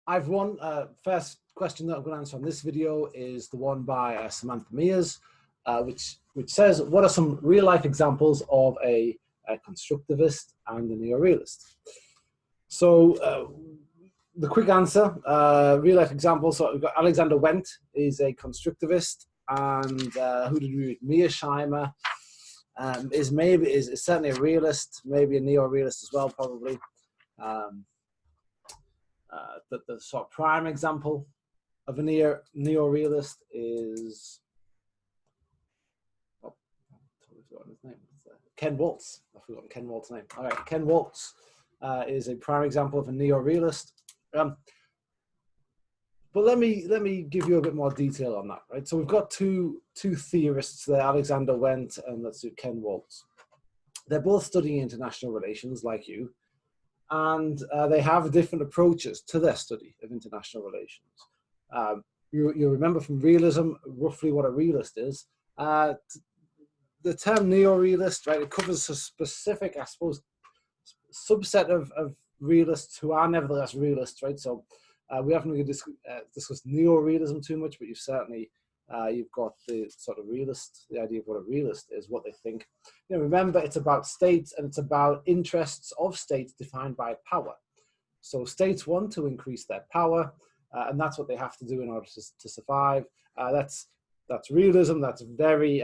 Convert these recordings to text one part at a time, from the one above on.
I've won. First question that I'm going to answer on this video is the one by Samantha Mears, which says, what are some real life examples of a constructivist and a neorealist? So the quick answer, real life examples. So we've got Alexander Wendt is a constructivist, and who did we read? Mearsheimer is certainly a realist, maybe a neo-realist as well, probably. The sort of prime example of a neo-realist is his name. Ken Waltz. I've forgotten Ken Waltz's name. All right, Ken Waltz is a prime example of a neo-realist. But let me give you a bit more detail on that, right? So we've got two theorists there, Alexander Wendt and let's do Ken Waltz. They're both studying international relations, like you, and they have different approaches to their study of international relations. You remember from realism roughly what a realist is. The term neo-realist, right? It covers a specific, I suppose, subset of realists who are nevertheless realists, right? So we haven't really discussed neo-realism too much, but you've certainly you've got the sort of realist, the idea of what a realist is, what they think. You know, remember, it's about states and it's about interests of states defined by power. So states want to increase their power, and that's what they have to do in order to survive. That's realism. That's very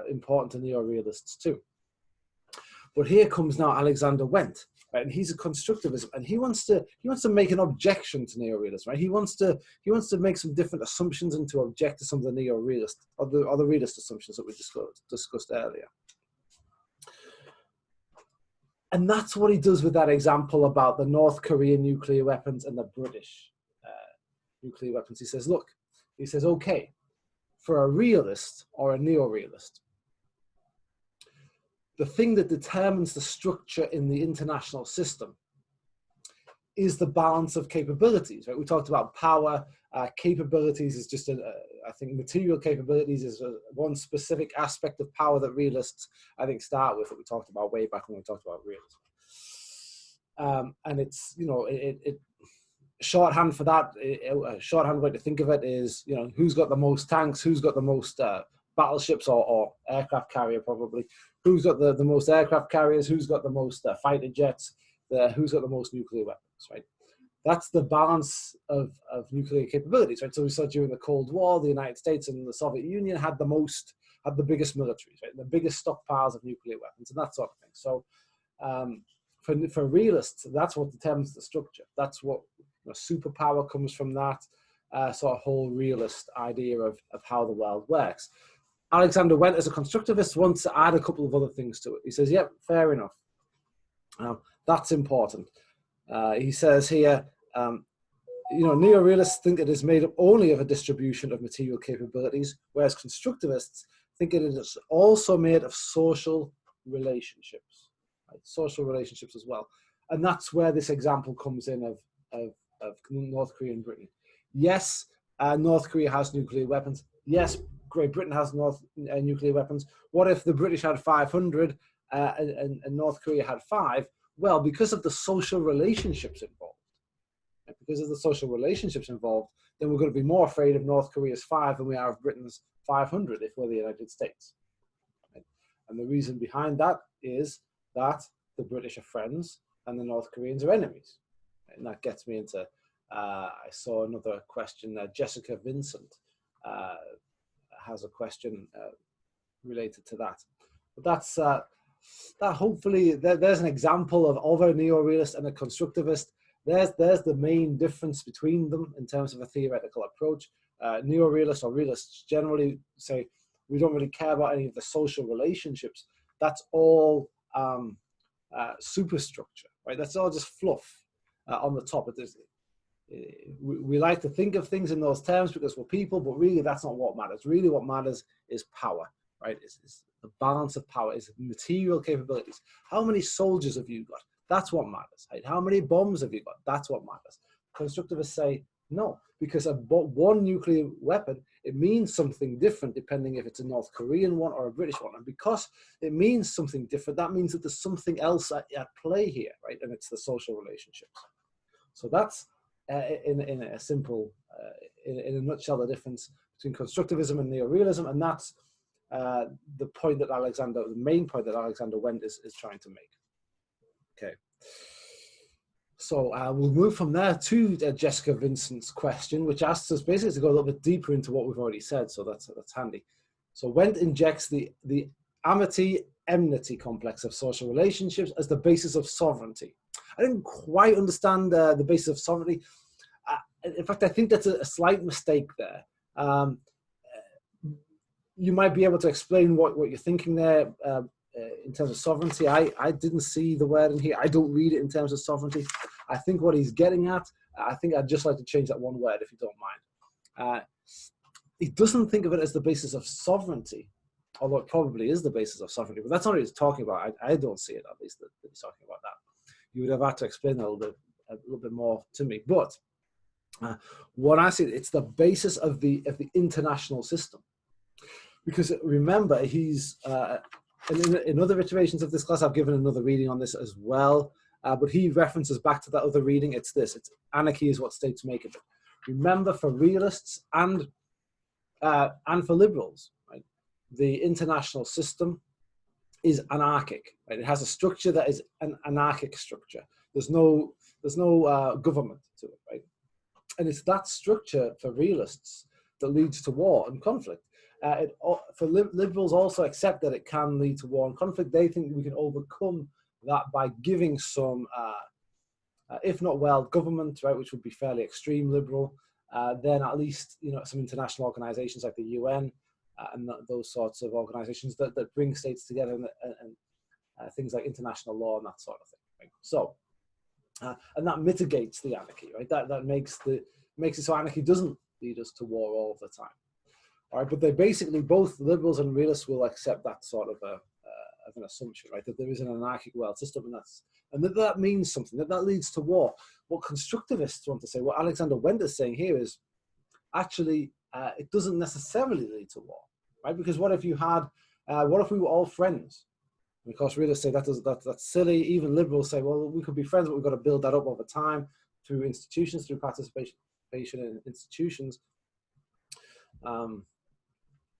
important to neo-realists too. But here comes now Alexander Wendt, right? And he's a constructivist, and he wants to make an objection to neo-realism, right? He wants to make some different assumptions and to object to some of the neo-realist or the realist assumptions that we discussed earlier. And that's what he does with that example about the North Korean nuclear weapons and the British nuclear weapons. He says, look, okay, for a realist or a neo-realist, the thing that determines the structure in the international system is the balance of capabilities, right? We talked about power. Capabilities is just, I think material capabilities is one specific aspect of power that realists, I think, start with, that we talked about way back when we talked about realism. And it's, you know, shorthand for that, a shorthand way to think of it is, you know, who's got the most tanks, who's got the most battleships or aircraft carrier probably, who's got the most aircraft carriers, who's got the most fighter jets, who's got the most nuclear weapons, right? That's the balance of nuclear capabilities, right? So we saw during the Cold War, the United States and the Soviet Union had the biggest militaries, right? The biggest stockpiles of nuclear weapons and that sort of thing. So for realists, that's what determines the structure. That's what, you know, superpower comes from that sort of whole realist idea of how the world works. Alexander Wendt, as a constructivist, wants to add a couple of other things to it. He says, yep, fair enough. That's important. He says here, you know, neo-realists think it is made up only of a distribution of material capabilities, whereas constructivists think it is also made of social relationships, right? Social relationships as well. And that's where this example comes in of North Korea and Britain. Yes, North Korea has nuclear weapons. Yes, Great Britain has nuclear weapons. What if the British had 500 and North Korea had 5? Well, because of the social relationships involved, then we're going to be more afraid of North Korea's 5 than we are of Britain's 500 if we're the United States. Right? And the reason behind that is that the British are friends and the North Koreans are enemies. And that gets me into, I saw another question, Jessica Vincent has a question related to that. But that's, that hopefully, there's an example of a neo-realist and a constructivist. There's the main difference between them in terms of a theoretical approach. Neo-realists or realists generally say, we don't really care about any of the social relationships. That's all superstructure, right? That's all just fluff on the top. We like to think of things in those terms because we're people, but really that's not what matters. Really what matters is power, right? It's the balance of power, is material capabilities. How many soldiers have you got? That's what matters, right? How many bombs have you got? That's what matters. Constructivists say no, because one nuclear weapon, it means something different depending if it's a North Korean one or a British one. And because it means something different, that means that there's something else at play here, right? And it's the social relationships. So that's in a simple, in a nutshell, the difference between constructivism and neorealism, and that's the point that the main point that Alexander Wendt is trying to make. Okay. So we'll move from there to Jessica Vincent's question, which asks us basically to go a little bit deeper into what we've already said. So that's handy. So Wendt injects the amity-enmity complex of social relationships as the basis of sovereignty. I didn't quite understand the basis of sovereignty. In fact, I think that's a slight mistake there. You might be able to explain what you're thinking there in terms of sovereignty. I didn't see the word in here. I don't read it in terms of sovereignty. I think what he's getting at, I think I'd just like to change that one word if you don't mind. He doesn't think of it as the basis of sovereignty, although it probably is the basis of sovereignty, but that's not what he's talking about. I don't see it, at least, that he's talking about that. You would have had to explain that a little bit more to me. But what I see, it's the basis of the international system. Because remember, he's, in other iterations of this class, I've given another reading on this as well, but he references back to that other reading. It's anarchy is what states make of it. Remember, for realists and for liberals, right, the international system is anarchic. Right? It has a structure that is an anarchic structure. There's no government to it, right? And it's that structure for realists that leads to war and conflict. For liberals also accept that it can lead to war and conflict. They think we can overcome that by giving some, if not world government, right, which would be fairly extreme liberal, then at least some international organizations like the UN and those sorts of organizations that bring states together and things like international law and that sort of thing. Right? So, and that mitigates the anarchy, right? That makes it so anarchy doesn't lead us to war all the time. All right, but they basically, both liberals and realists will accept that sort of an assumption, right? That there is an anarchic world system, and that means something, that leads to war. What constructivists want to say, what Alexander Wendt is saying here is, actually, it doesn't necessarily lead to war, right? Because what if we were all friends? And of course, realists say that's silly. Even liberals say, well, we could be friends, but we've got to build that up over time through institutions, through participation in institutions.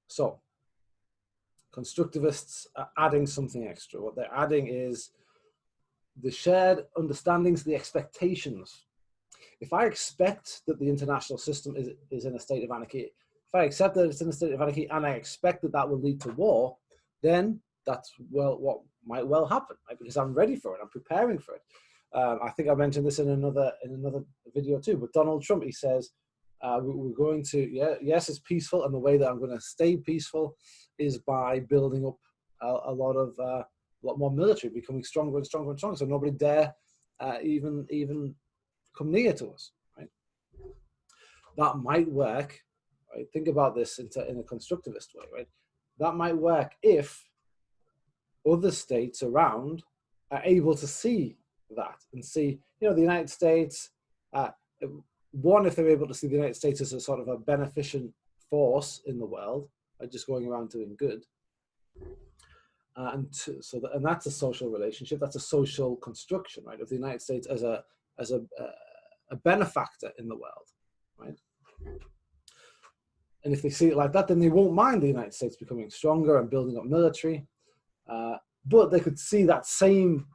So constructivists are adding something extra. What they're adding is the shared understandings, the expectations. If I expect that the international system is in a state of anarchy, if I accept that it's in a state of anarchy and I expect that will lead to war, then that's what might well happen, right? Because I'm ready for it, I'm preparing for it. I think I mentioned this in another video too, but Donald Trump, he says, we're going to, yes, it's peaceful, and the way that I'm going to stay peaceful is by building up a lot more military, becoming stronger and stronger and stronger, so nobody dare even come near to us, right? That might work, right? Think about this in a constructivist way, right? That might work if other states around are able to see that and see, the United States, one, if they're able to see the United States as a sort of a beneficent force in the world, just going around doing good, and that's a social relationship. That's a social construction, right? Of the United States as a benefactor in the world, right? And if they see it like that, then they won't mind the United States becoming stronger and building up military. But they could see that same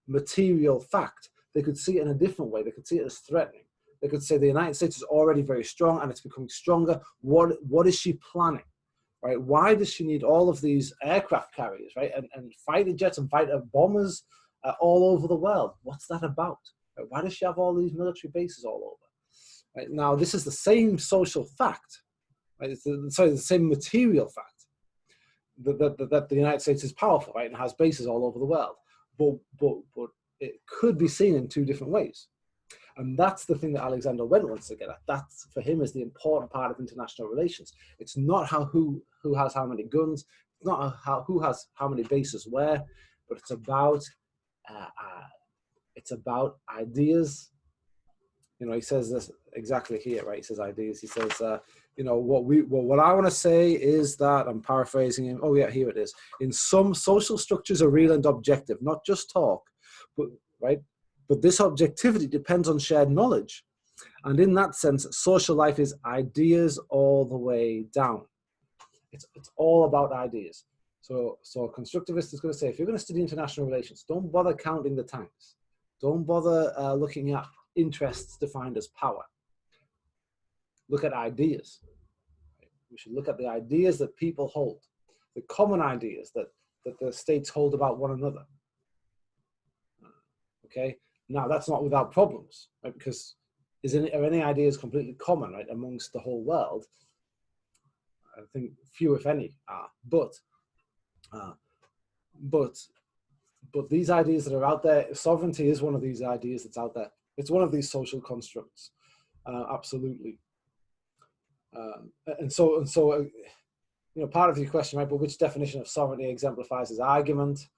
material fact. They could see it in a different way. They could see it as threatening. They could say the United States is already very strong and it's becoming stronger. What is she planning, right? Why does she need all of these aircraft carriers, right? And fighter jets and fighter bombers all over the world? What's that about? Right? Why does she have all these military bases all over? Right? Now, this is the same social fact, right? It's the same material fact that the United States is powerful, right? And has bases all over the world. But it could be seen in two different ways. And that's the thing that Alexander Wendt wants to get at. That, for him, is the important part of international relations. It's not who has how many guns, it's not who has how many bases where, but it's about ideas. He says this exactly here, right? He says ideas. He says, what I want to say is that, I'm paraphrasing him. Oh yeah, here it is. In some, social structures are real and objective, not just talk, but right. But this objectivity depends on shared knowledge. And in that sense, social life is ideas all the way down. It's all about ideas. So a constructivist is going to say, if you're going to study international relations, don't bother counting the tanks. Don't bother looking at interests defined as power. Look at ideas. We should look at the ideas that people hold, the common ideas that the states hold about one another. Okay, now that's not without problems, right? Because are any ideas completely common, right, amongst the whole world? I think few, if any, are. But these ideas that are out there, sovereignty is one of these ideas that's out there. It's one of these social constructs, absolutely. And so, you know, part of your question, right? But which definition of sovereignty exemplifies his argument?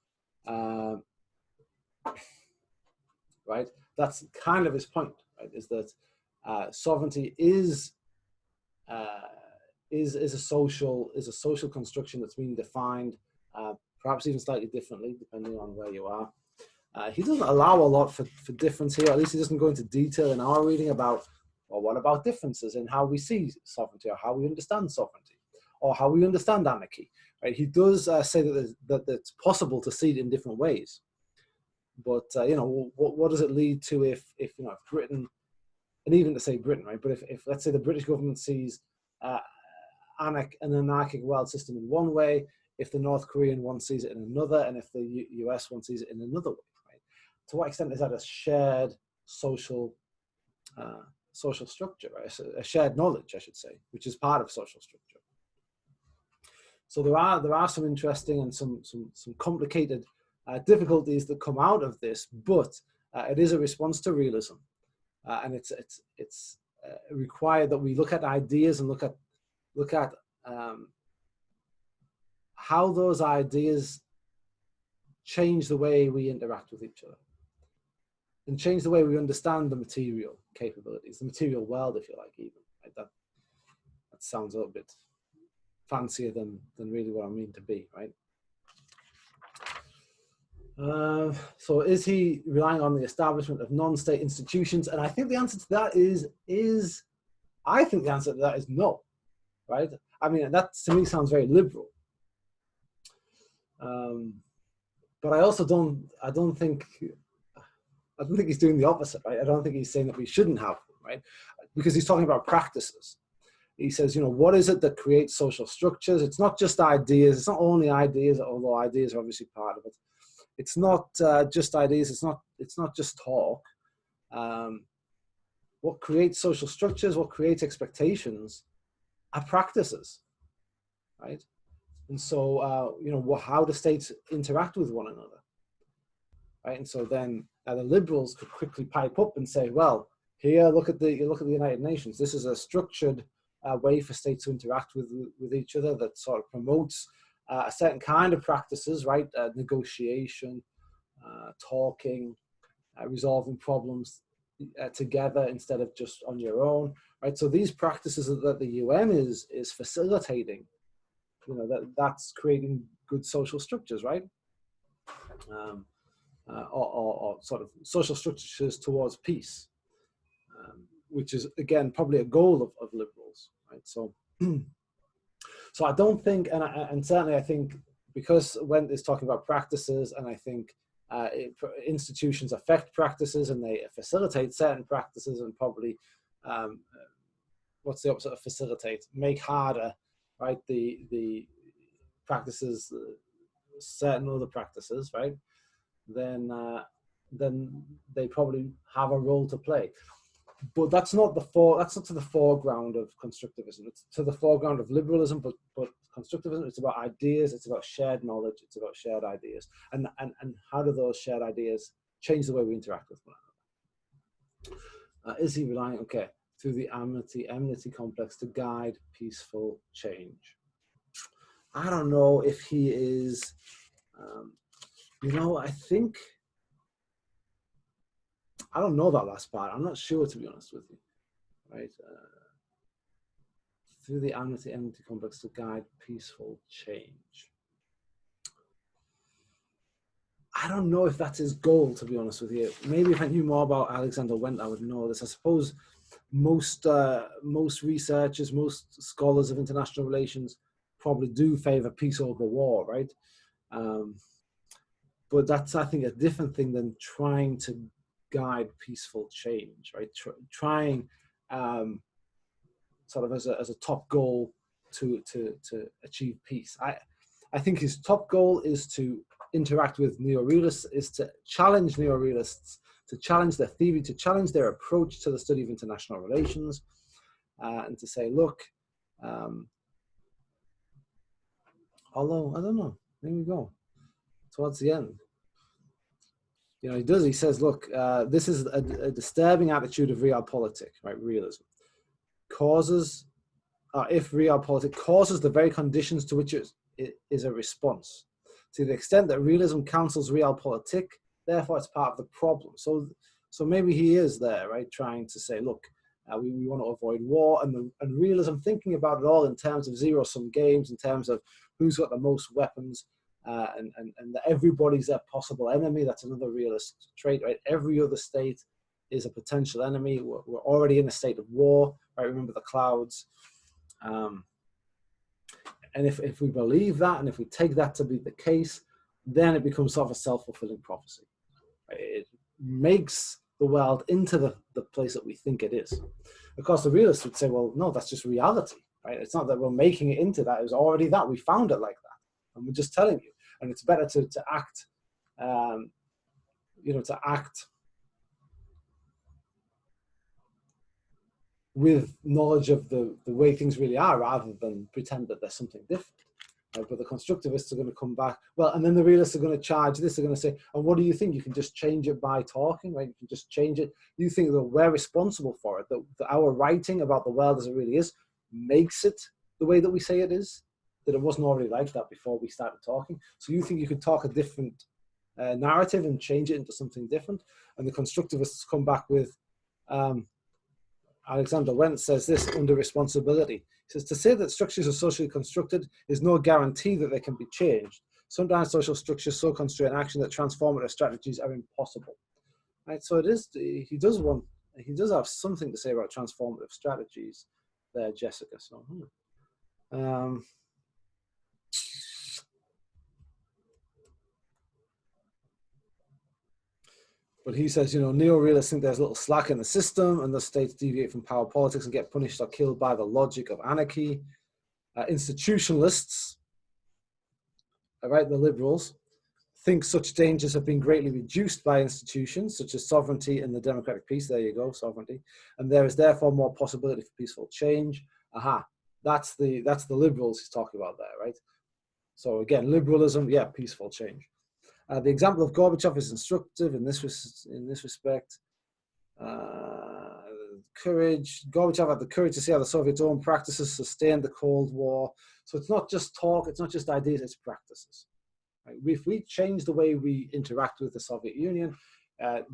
Right. That's kind of his point, right? Is that sovereignty is a social construction that's being defined, perhaps even slightly differently depending on where you are. He doesn't allow a lot for difference here. At least he doesn't go into detail in our reading about, well, what about differences in how we see sovereignty, or how we understand sovereignty, or how we understand anarchy. Right? He does say that it's possible to see it in different ways. But you know, what does it lead to if you know, if Britain, and even to say Britain, right? But if let's say the British government sees an anarchic world system in one way, if the North Korean one sees it in another, and if the US one sees it in another way, right? To what extent is that a shared social structure, right? A shared knowledge, I should say, which is part of social structure. So there are some interesting and some complicated difficulties that come out of this, but it is a response to realism, and it's required that we look at ideas and look at how those ideas change the way we interact with each other, and change the way we understand the material capabilities, the material world, if you like, even. Right? That sounds a little bit fancier than really what I mean to be, right? So is he relying on the establishment of non-state institutions? And I think the answer to that is I think the answer to that is no, right? I mean, that to me sounds very liberal. But I also don't think he's doing the opposite, right? I don't think he's saying that we shouldn't have them, right? Because he's talking about practices. He says, you know, what is it that creates social structures? It's not just ideas. It's not only ideas, although ideas are obviously part of it. It's not just ideas. It's not just talk. What creates social structures, what creates expectations, are practices, right? And so, you know, how do states interact with one another, right? And so then the liberals could quickly pipe up and say, well, here, look at the United Nations. This is a structured way for states to interact with each other that sort of promotes a certain kind of practices, right? Negotiation, talking, resolving problems together instead of just on your own, right? So these practices that the UN is facilitating, you know, that's creating good social structures, right? Or sort of social structures towards peace, which is again probably a goal of liberals, right? So, so I don't think, and certainly I think, because Wendt is talking about practices, and I think institutions affect practices and they facilitate certain practices, and probably what's the opposite of facilitate? Make harder, right? The practices, certain other practices, right? Then they probably have a role to play. But that's not to the foreground of constructivism. It's to the foreground of liberalism, but constructivism, it's about ideas, it's about shared knowledge, it's about shared ideas. And how do those shared ideas change the way we interact with one another? Is he relying, through the enmity complex to guide peaceful change? I don't know if he is, you know, I don't know that last part. I'm not sure, to be honest with you, right? Through the enmity complex to guide peaceful change. I don't know if that's his goal, to be honest with you. Maybe if I knew more about Alexander Wendt, I would know this. I suppose most researchers, most scholars of international relations probably do favor peace over war, right? But that's, I think, a different thing than trying to guide peaceful change, right? Trying sort of as a top goal to achieve peace. I think his top goal is to interact with neorealists, is to challenge neorealists, to challenge their theory, to challenge their approach to the study of international relations, and to say, look, although, I don't know, there we go, towards the end. You know, he says, look, this is a disturbing attitude of realpolitik, right, realism. Causes, if realpolitik causes the very conditions to which it is a response. To the extent that realism counsels realpolitik, therefore it's part of the problem. So maybe he is there, right, trying to say, look, we want to avoid war, and realism thinking about it all in terms of zero-sum games, in terms of who's got the most weapons, and that everybody's a possible enemy. That's another realist trait, right? Every other state is a potential enemy. We're already in a state of war, right? Remember the clouds. And if we believe that, and if we take that to be the case, then it becomes sort of a self-fulfilling prophecy. Right? It makes the world into the place that we think it is. Of course, the realists would say, well, no, that's just reality, right? It's not that we're making it into that. It was already that. We found it like that. And we're just telling you. And it's better to act, to act with knowledge of the way things really are, rather than pretend that there's something different. Right? But the constructivists are going to come back, well, and then the realists are going to charge this. They're going to say, and what do you think? You can just change it by talking, right? You can just change it. You think that we're responsible for it, that our writing about the world as it really is makes it the way that we say it is, that it wasn't already like that before we started talking. So you think you could talk a different narrative and change it into something different? And the constructivists come back with, Alexander Wendt says this under responsibility. He says, to say that structures are socially constructed is no guarantee that they can be changed. Sometimes social structures so constrain action that transformative strategies are impossible. Right? So it is, he does have something to say about transformative strategies there, Jessica. So, but he says, neo-realists think there's a little slack in the system, and the states deviate from power politics and get punished or killed by the logic of anarchy. Institutionalists, right, the liberals, think such dangers have been greatly reduced by institutions such as sovereignty and the democratic peace. There you go, sovereignty. And there is therefore more possibility for peaceful change. That's the liberals he's talking about there, right? So again, liberalism, yeah, peaceful change. The example of Gorbachev is instructive in this respect. Courage. Gorbachev had the courage to see how the Soviets' own practices sustained the Cold War. So it's not just talk, it's not just ideas, it's practices. Right? If we change the way we interact with the Soviet Union,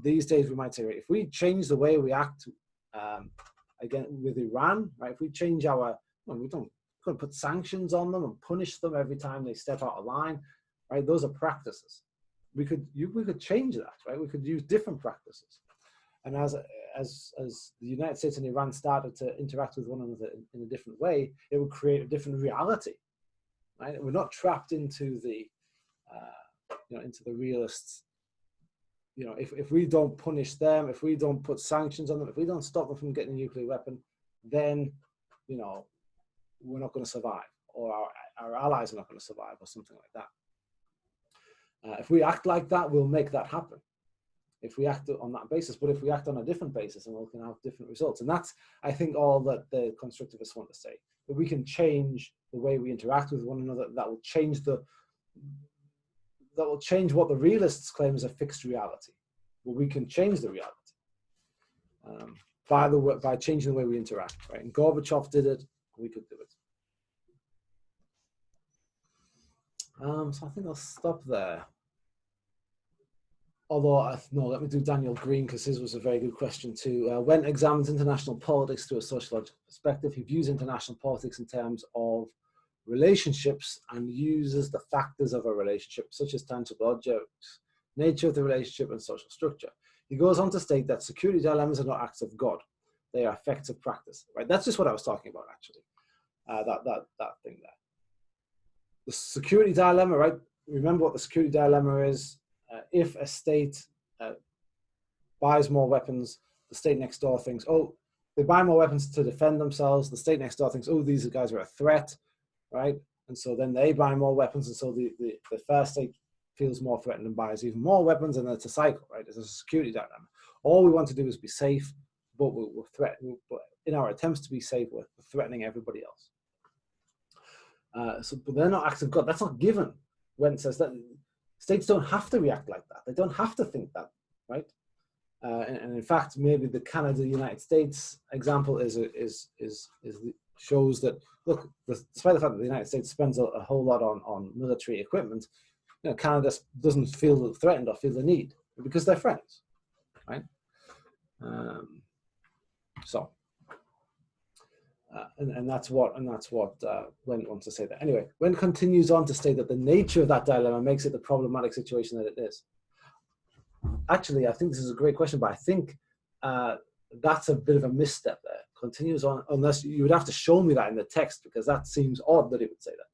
these days we might say, right, if we change the way we act again with Iran, right? If we change we don't put sanctions on them and punish them every time they step out of line, right? Those are practices. We could change that, right? We could use different practices. And as the United States and Iran started to interact with one another in a different way, it would create a different reality, right? We're not trapped into the realists. If we don't punish them, if we don't put sanctions on them, if we don't stop them from getting a nuclear weapon, then, we're not going to survive, or our allies are not going to survive, or something like that. If we act like that, we'll make that happen. If we act on that basis, but if we act on a different basis, then we can have different results. And that's, I think, all that the constructivists want to say. That we can change the way we interact with one another. That will change what the realists claim is a fixed reality. But we can change the reality by changing the way we interact. Right? And Gorbachev did it. We could do it. So I think I'll stop there. Although, no, let me do Daniel Green, because his was a very good question too. Wendt examines international politics through a sociological perspective. He views international politics in terms of relationships and uses the factors of a relationship, such as tangible objects, nature of the relationship and social structure. He goes on to state that security dilemmas are not acts of God. They are effects of practice, right? That's just what I was talking about, actually, that thing there. The security dilemma, right? Remember what the security dilemma is. If a state buys more weapons, the state next door thinks, oh, they buy more weapons to defend themselves. The state next door thinks, oh, these guys are a threat, right? And so then they buy more weapons, and so the first state feels more threatened and buys even more weapons, and it's a cycle, right? It's a security dilemma. All we want to do is be safe, but we're threatening. But in our attempts to be safe, we're threatening everybody else. But they're not acts of God. That's not given. When it says that, states don't have to react like that. They don't have to think that, right? And in fact, maybe the Canada-United States example shows that, look, despite the fact that the United States spends a whole lot on military equipment, Canada doesn't feel threatened or feel the need because they're friends, right? And that's what Wendt wants to say there. Anyway, Wendt continues on to state that the nature of that dilemma makes it the problematic situation that it is. Actually, I think this is a great question, but I think that's a bit of a misstep there. Continues on, unless you would have to show me that in the text, because that seems odd that it would say that.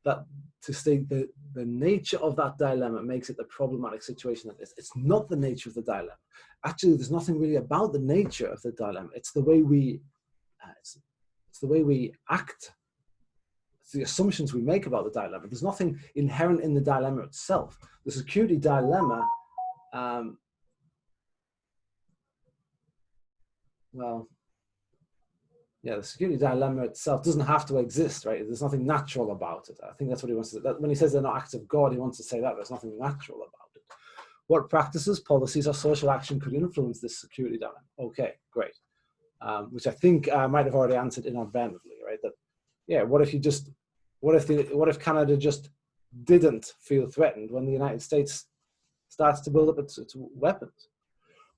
That to state the nature of that dilemma makes it the problematic situation that it is. It's not the nature of the dilemma. Actually, there's nothing really about the nature of the dilemma. It's the way we it's the way we act. It's the assumptions we make about the dilemma. There's nothing inherent in the dilemma itself. The security dilemma, the security dilemma itself doesn't have to exist, right? There's nothing natural about it. I think that's what he wants to say. When he says they're not acts of God, he wants to say that there's nothing natural about it. What practices, policies, or social action could influence this security dilemma? Okay, great. Which I think I might have already answered inadvertently, right? That, yeah, what if Canada just didn't feel threatened when the United States starts to build up its weapons?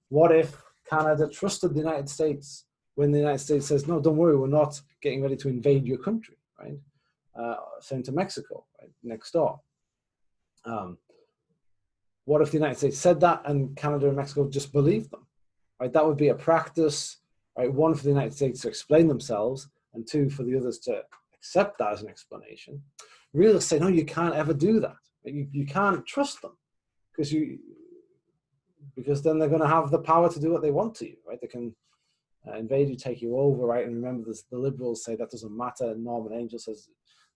What if Canada trusted the United States when the United States says, no, don't worry, we're not getting ready to invade your country, right? Same to Mexico, right, next door. What if the United States said that and Canada and Mexico just believed them, right? That would be a practice, right? One, for the United States to explain themselves, and two, for the others to accept that as an explanation. Realists say, no, you can't ever do that. You can't trust them because then they're going to have the power to do what they want to you, right? They can invade you, take you over, right? And remember, the liberals say that doesn't matter. And Norman Angell says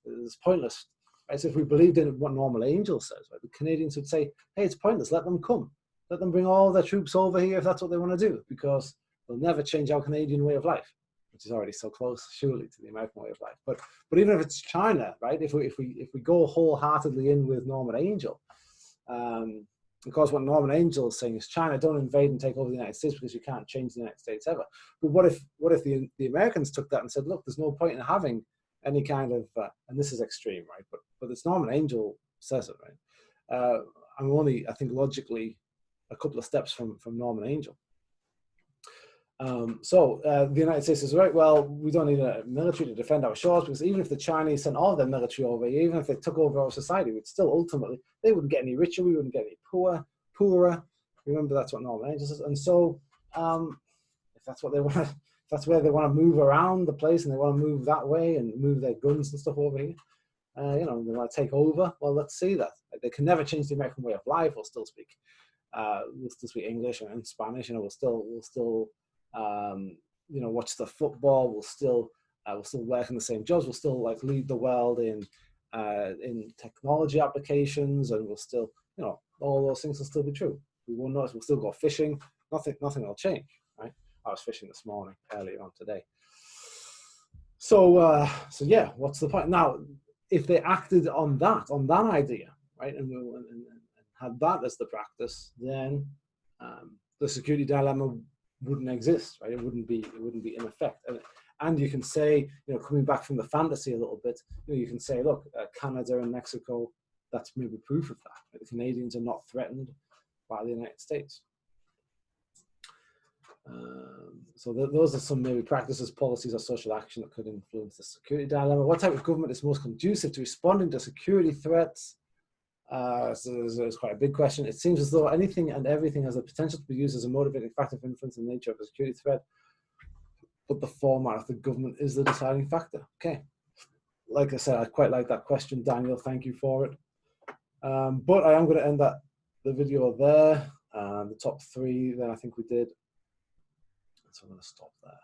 it's pointless, right? So if we believed in what Norman Angell says, right, the Canadians would say, hey, it's pointless. Let them come. Let them bring all their troops over here if that's what they want to do, because they'll never change our Canadian way of life, which is already so close, surely, to the American way of life. But even if it's China, right? If we go wholeheartedly in with Norman Angell, of course, what Norman Angell is saying is, China, don't invade and take over the United States because you can't change the United States ever. But what if the Americans took that and said, look, there's no point in having any kind of, and this is extreme, right? But it's Norman Angell says it, right? I'm only, I think, logically a couple of steps from Norman Angell. The United States says, right, well, we don't need a military to defend our shores, because even if the Chinese sent all their military over, even if they took over our society, we'd still ultimately, they wouldn't get any richer, we wouldn't get any poorer. Remember, that's what Norman Angell says. And so if that's what they want, if that's where they want to move around the place and they want to move that way and move their guns and stuff over here, they want to take over, well, let's see that. They can never change the American way of life. We'll still speak English and Spanish, we'll still watch the football. We'll still work in the same jobs. We'll still lead the world in technology applications, and we'll still, all those things will still be true. We won't notice. We'll still go fishing. Nothing will change, right? I was fishing this morning, earlier on today. So yeah, what's the point? Now, if they acted on that idea, right, and had that as the practice, then the security dilemma wouldn't exist, right? It wouldn't be in effect. And you can say, coming back from the fantasy a little bit, you can say, look, Canada and Mexico, that's maybe proof of that. Right? The Canadians are not threatened by the United States. So those are some maybe practices, policies, or social action that could influence the security dilemma. What type of government is most conducive to responding to security threats? So it's quite a big question. It seems as though anything and everything has the potential to be used as a motivating factor for influencing the nature of a security threat, but the format of the government is the deciding factor. Okay. Like I said, I quite like that question, Daniel. Thank you for it. But I am going to end the video there. The top three, then I think we did. So I'm going to stop there.